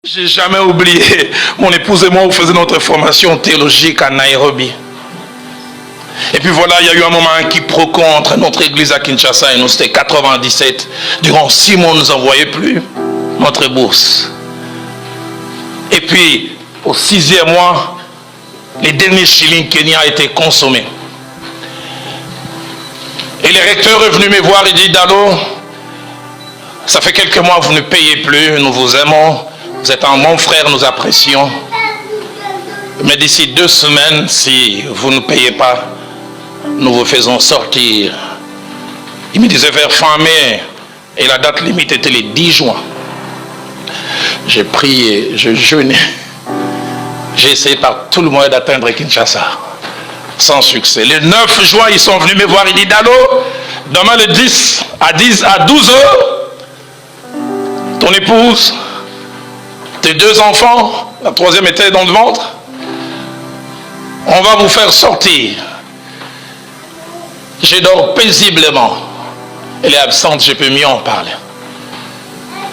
J'ai jamais oublié, mon épouse et moi, on faisait notre formation théologique à Nairobi. Et puis voilà, il y a eu un moment, un quiproquo entre notre église à Kinshasa et nous, c'était 97. Durant 6 mois, on ne nous envoyait plus notre bourse. Et puis, au 6e mois, les derniers shillings kenyans étaient consommés. Et le recteur est venu me voir et dit, Dalo, ça fait quelques mois, vous ne payez plus, nous vous aimons, vous êtes un bon frère, nous apprécions. Mais d'ici 2 semaines, si vous ne payez pas, nous vous faisons sortir. Il me disait vers fin mai, et la date limite était le 10 juin. J'ai prié, je jeûnais. J'ai essayé par tout le moyen d'atteindre Kinshasa. Sans succès. Le 9 juin, ils sont venus me voir. Ils disent, Dalo, demain le 10 à 12 heures, ton épouse, tes 2 enfants, la 3e était dans le ventre, on va vous faire sortir. Je dors paisiblement. Elle est absente, je peux mieux en parler.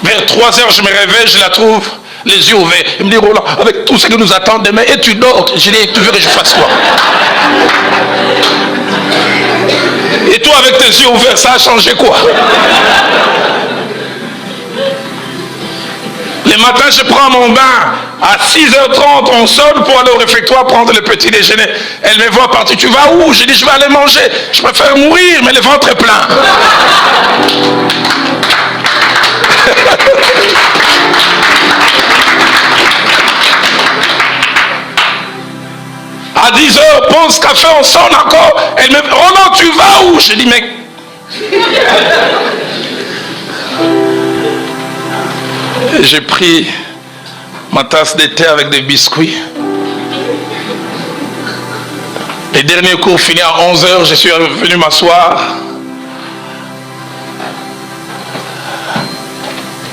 Vers 3 heures, je me réveille, je la trouve, les yeux ouverts. Elle me dit, Roland, avec tout ce que nous attend demain, et tu dors. Je dis, tu veux que je fasse quoi? Et toi, avec tes yeux ouverts, ça a changé quoi? Le matin, je prends mon bain. À 6h30, on sonne pour aller au réfectoire prendre le petit déjeuner. Elle me voit partir. Tu vas où? Je dis, je vais aller manger. Je préfère mourir, mais le ventre est plein. À 10h, pause café, on sonne encore. Elle me dit, Roland, tu vas où? Je dis, mais... J'ai pris ma tasse de thé avec des biscuits. Les derniers cours finis à 11h, je suis venu m'asseoir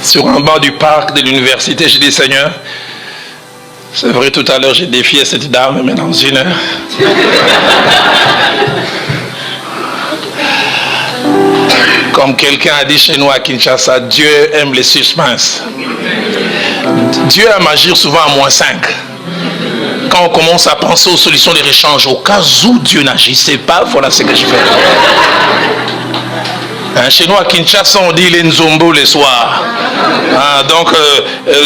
sur un banc du parc de l'université. J'ai dit, Seigneur, c'est vrai, tout à l'heure j'ai défié cette dame, mais dans 1 heure. Comme quelqu'un a dit chez nous à Kinshasa, Dieu aime les suspens. Dieu aime agir souvent à -5. Quand on commence à penser aux solutions de réchange, au cas où Dieu n'agissait pas, voilà ce que je fais. Chez nous à Kinshasa, on dit les nzombo le soir. Donc,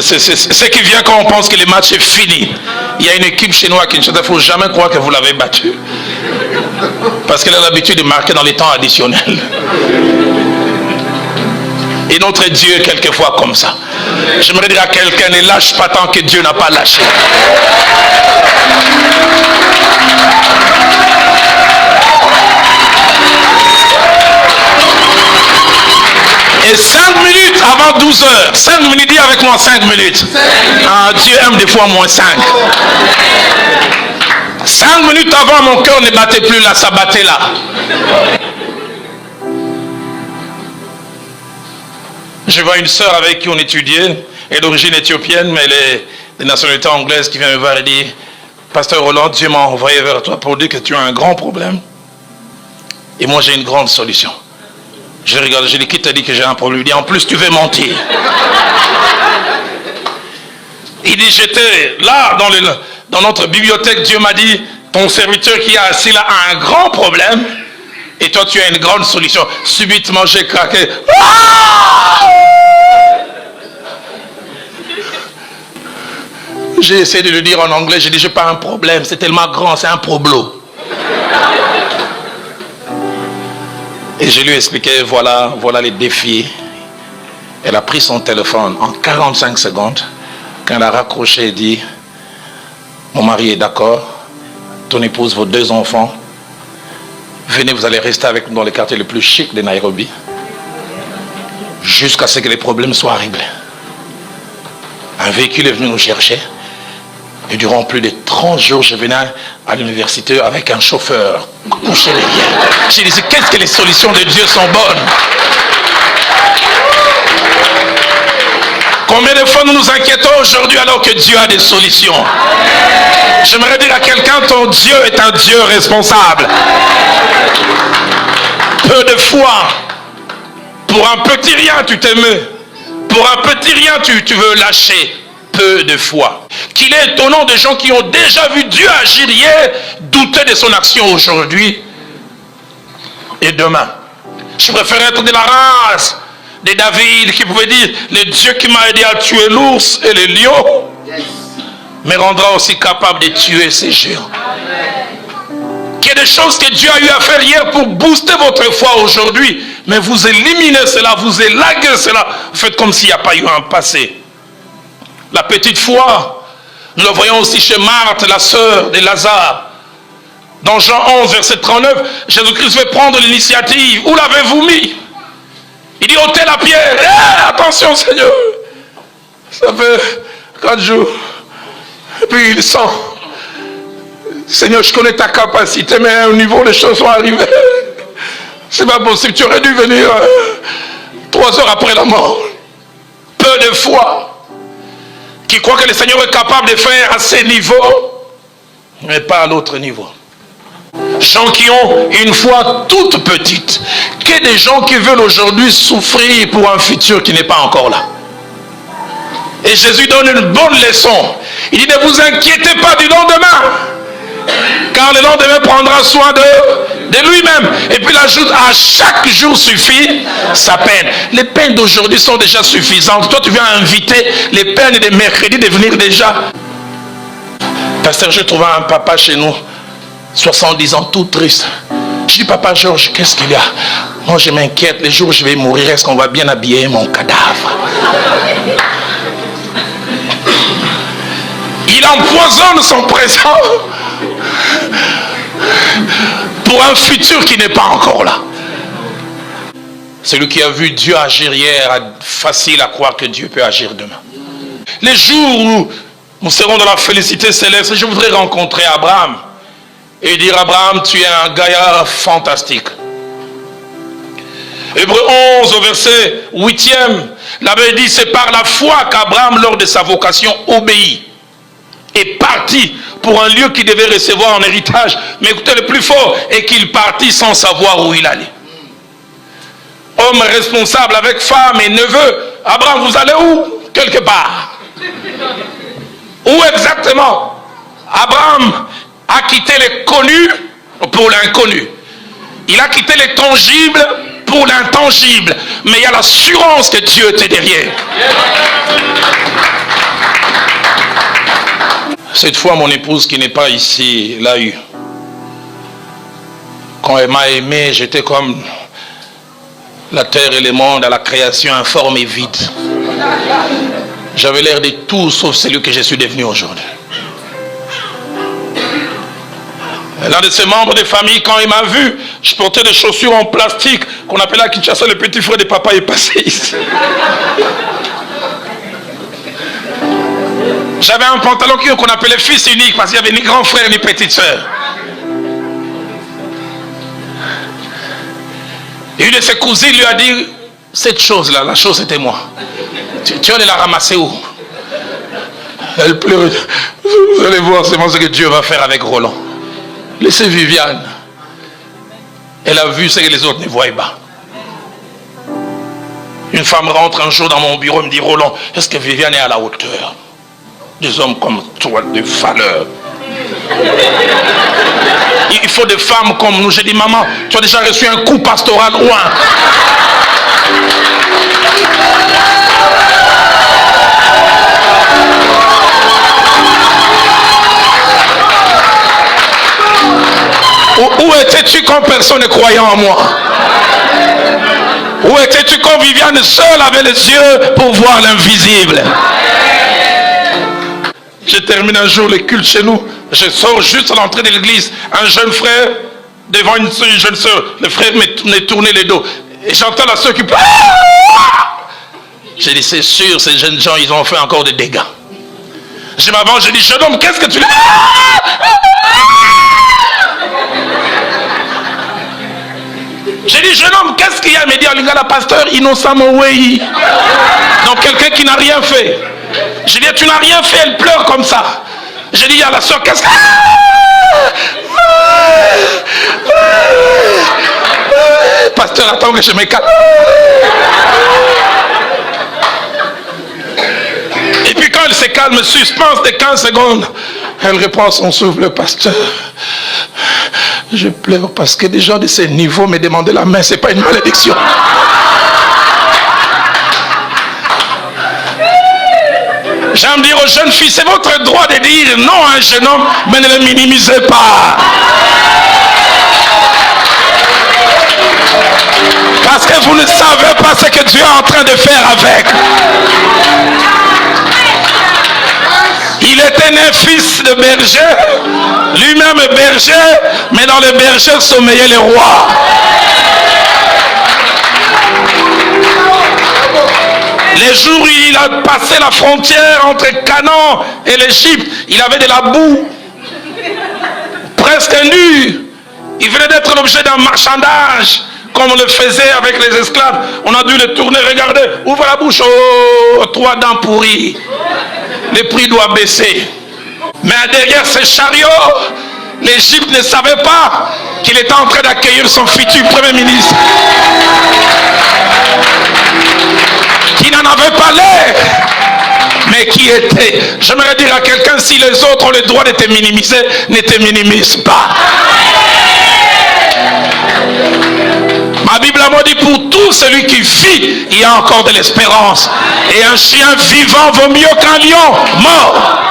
c'est ce qui vient quand on pense que le match est fini. Il y a une équipe chez nous à Kinshasa, il ne faut jamais croire que vous l'avez battue. Parce qu'elle a l'habitude de marquer dans les temps additionnels. Et notre Dieu est quelquefois comme ça. J'aimerais dire à quelqu'un, ne lâche pas tant que Dieu n'a pas lâché. Et 5 minutes avant 12 heures, 5 minutes, dis avec moi 5 minutes. Dieu aime des fois -5. 5 minutes avant, mon cœur ne battait plus là, ça battait là. Je vois une sœur avec qui on étudiait, elle est d'origine éthiopienne, mais elle est de nationalité anglaise, qui vient me voir et dit, Pasteur Roland, Dieu m'a envoyé vers toi pour dire que tu as un grand problème. Et moi j'ai une grande solution. Je regarde, je dis, qui t'a dit que j'ai un problème? Il dit, en plus tu veux mentir. Il dit, j'étais là dans notre bibliothèque, Dieu m'a dit, ton serviteur qui est assis là a un grand problème, et toi tu as une grande solution. Subitement j'ai craqué. J'ai essayé de le dire en anglais, j'ai dit, j'ai pas un problème, c'est tellement grand, c'est un problo. Et je lui ai expliqué, voilà les défis. Elle a pris son téléphone en 45 secondes. Quand elle a raccroché, elle dit, mon mari est d'accord, ton épouse, vos 2 enfants, venez, vous allez rester avec nous dans le quartier le plus chic de Nairobi, jusqu'à ce que les problèmes soient réglés. Un véhicule est venu nous chercher, et durant plus de 30 jours, je venais à l'université avec un chauffeur, couché derrière. J'ai dit, qu'est-ce que les solutions de Dieu sont bonnes? Combien de fois nous nous inquiétons aujourd'hui alors que Dieu a des solutions? J'aimerais dire à quelqu'un, ton Dieu est un Dieu responsable. Peu de fois, pour un petit rien tu t'émeus, pour un petit rien tu veux lâcher, peu de foi. Qu'il est étonnant de gens qui ont déjà vu Dieu agir hier, douter de son action aujourd'hui et demain. Je préfère être de la race de David qui pouvait dire, le Dieu qui m'a aidé à tuer l'ours et le lion me rendra aussi capable de tuer ces géants. Qu'il y a des choses que Dieu a eu à faire hier pour booster votre foi aujourd'hui, mais vous éliminez cela, vous élaguez cela, faites comme s'il n'y a pas eu un passé. La petite foi, nous le voyons aussi chez Marthe, la sœur de Lazare. Dans Jean 11, verset 39, Jésus-Christ veut prendre l'initiative. Où l'avez-vous mis? Il dit, ôtez la pierre. Attention Seigneur, ça fait 4 jours. Et puis il sent, Seigneur, je connais ta capacité, mais à un niveau, les choses sont arrivées. C'est pas possible, tu aurais dû venir 3 heures après la mort. Peu de foi qui croient que le Seigneur est capable de faire à ces niveaux, mais pas à l'autre niveau. Gens qui ont une foi toute petite, que des gens qui veulent aujourd'hui souffrir pour un futur qui n'est pas encore là. Et Jésus donne une bonne leçon. Il dit, ne vous inquiétez pas du lendemain, car le lendemain prendra soin de lui-même. Et puis il ajoute, à chaque jour suffit sa peine. Les peines d'aujourd'hui sont déjà suffisantes. Toi tu viens inviter les peines de mercredi de venir déjà. Pasteur, j'ai trouvé un papa chez nous, 70 ans, tout triste. Je dis, papa Georges, qu'est-ce qu'il y a? Moi je m'inquiète, les jours où je vais mourir, est-ce qu'on va bien habiller mon cadavre? Il empoisonne son présent pour un futur qui n'est pas encore là. Celui qui a vu Dieu agir hier a facile à croire que Dieu peut agir demain. Les jours où nous serons dans la félicité céleste, je voudrais rencontrer Abraham et dire, Abraham, tu es un gaillard fantastique. Hébreux 11 au verset 8e, la Bible dit, c'est par la foi qu'Abraham, lors de sa vocation, obéit. Est parti pour un lieu qu'il devait recevoir en héritage. Mais écoutez, le plus fort est qu'il partit sans savoir où il allait. Homme responsable avec femme et neveu. Abraham, vous allez où? Quelque part. Où exactement? Abraham a quitté les connus pour l'inconnu. Il a quitté les tangibles pour l'intangible. Mais il y a l'assurance que Dieu était derrière. Cette fois, mon épouse qui n'est pas ici l'a eu. Quand elle m'a aimé, j'étais comme la terre et le monde à la création informe et vide. J'avais l'air de tout sauf celui que je suis devenu aujourd'hui. L'un de ses membres de famille, quand il m'a vu, je portais des chaussures en plastique qu'on appelait à Kinshasa, le petit frère de papa est passé ici. J'avais un pantalon qu'on appelait fils unique parce qu'il n'y avait ni grand frère ni petite soeur. Et une de ses cousines lui a dit, cette chose-là, la chose c'était moi. Tu allais la ramasser où? Elle pleurait. Vous allez voir seulement ce que Dieu va faire avec Roland. Laissez Viviane. Elle a vu ce que les autres ne voyaient pas. Une femme rentre un jour dans mon bureau et me dit, Roland, est-ce que Viviane est à la hauteur? Des hommes comme toi, de valeur. Il faut des femmes comme nous. J'ai dit, maman, tu as déjà reçu un coup pastoral loin. Où étais-tu quand personne ne croyait en moi? Où étais-tu quand Viviane seule avait les yeux pour voir l'invisible? Je termine un jour le culte chez nous. Je sors juste à l'entrée de l'église. Un jeune frère devant une jeune soeur. Le frère me tournait le dos. Et j'entends la soeur qui pleure. J'ai dit, c'est sûr, ces jeunes gens, ils ont fait encore des dégâts. Je m'avance, je dis, jeune homme, qu'est-ce que tu fais? J'ai dit, jeune homme, qu'est-ce qu'il y a? Il me dit, la pasteur, innocemment, oui. Donc quelqu'un qui n'a rien fait. J'ai dit, tu n'as rien fait, elle pleure comme ça. J'ai dit à la soeur, qu'est-ce que... Pasteur, attends que je me calme. Et puis quand elle se calme, suspense de 15 secondes, elle reprend son souffle. Le pasteur, je pleure parce que des gens de ce niveau me demandaient la main, c'est pas une malédiction. J'aime dire aux jeunes filles, c'est votre droit de dire non à un jeune homme, mais ne le minimisez pas. Parce que vous ne savez pas ce que Dieu est en train de faire avec. Il était né fils de berger, lui-même berger, mais dans le berger sommeillait le roi. Les jours où il a passé la frontière entre Canaan et l'Égypte, il avait de la boue, presque nu. Il venait d'être l'objet d'un marchandage, comme on le faisait avec les esclaves. On a dû le tourner, regardez, ouvre la bouche, oh, 3 dents pourries. Le prix doit baisser. Mais derrière ce chariot, l'Égypte ne savait pas qu'il était en train d'accueillir son futur Premier ministre. Qui n'en avait pas l'air, mais qui était. J'aimerais dire à quelqu'un, si les autres ont le droit de te minimiser, ne te minimise pas. Ma Bible m'a dit, pour tout celui qui vit, il y a encore de l'espérance. Et un chien vivant vaut mieux qu'un lion mort.